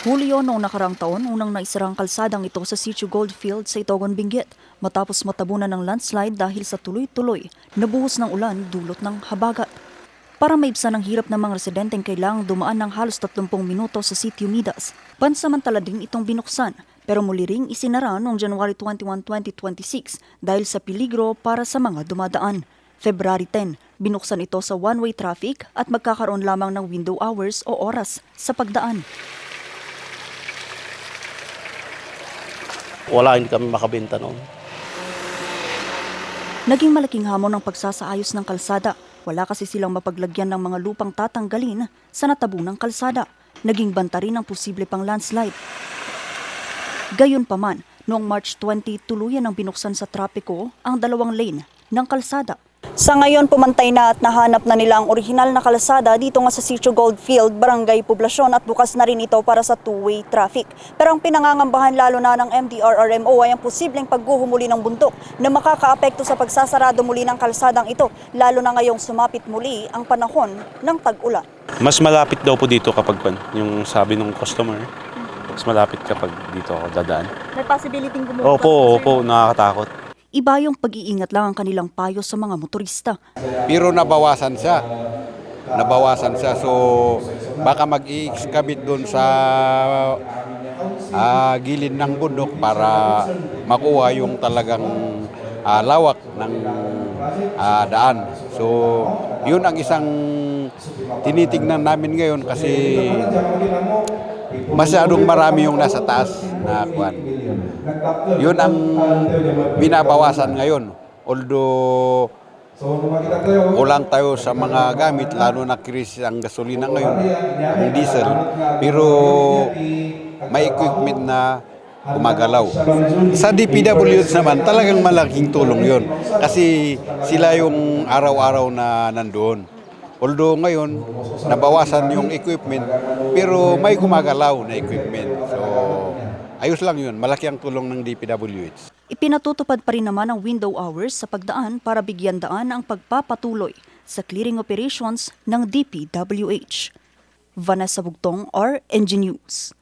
Hulyo noong nakarang taon, unang naisarang kalsadang ito sa Sitio Goldfield sa Itogon, Benguet matapos matabunan ng landslide dahil sa tuloy-tuloy na buhos ng ulan dulot ng habagat. Para maibsan ang hirap ng mga residenteng kailangang dumaan ng halos 30 minuto sa Sitio Midas. Pansamantala din itong binuksan pero muli ring isinara noong January 21, 2026 dahil sa peligro para sa mga dumadaan. February 10, binuksan ito sa one-way traffic at magkakaroon lamang ng window hours o oras sa pagdaan. Wala, hindi kami makabenta noon. Naging malaking hamon ang pagsasaayos ng kalsada. Wala kasi silang mapaglagyan ng mga lupang tatanggalin sa natabunang kalsada. Naging banta rin ang posible pang landslide. Gayunpaman, noong March 20, tuluyan ang binuksan sa trapiko ang 2 lane ng kalsada. Sa ngayon, pumantay na at nahanap na nila ang orihinal na kalsada dito nga sa Sitio Goldfield, Barangay Poblasyon at bukas na rin ito para sa two-way traffic. Pero ang pinangangambahan lalo na ng MDRRMO ay ang posibleng pagguhumuli ng bundok na makakaapekto sa pagsasarado muli ng kalsadang ito, lalo na ngayong sumapit muli ang panahon ng tag-ulan. Mas malapit daw po dito kapag yung sabi ng customer, mas malapit kapag dito ako dadaan. May possibility gumuho. Opo, nakakatakot. Iba yung pag-iingat lang ang kanilang payo sa mga motorista. Pero nabawasan siya. So baka mag-i-excavate doon sa gilid ng bundok para makuha yung talagang lawak ng daan. So yun ang isang tinitingnan namin ngayon kasi masyadong marami yung nasa taas na kuwan. Yun ang binabawasan ngayon. Although kulang tayo sa mga gamit, lalo na krisis ang gasolina ngayon, ang diesel, pero may equipment na gumagalaw. Sa DPWH naman, talagang malaking tulong yun. Kasi sila yung araw-araw na nandoon. Although ngayon, nabawasan yung equipment, pero may gumagalaw na equipment. So, ayos lang yun. Malaki ang tulong ng DPWH. Ipinatutupad pa rin naman ang window hours sa pagdaan para bigyan daan ang pagpapatuloy sa clearing operations ng DPWH. Vanessa Bugtong, RNG News.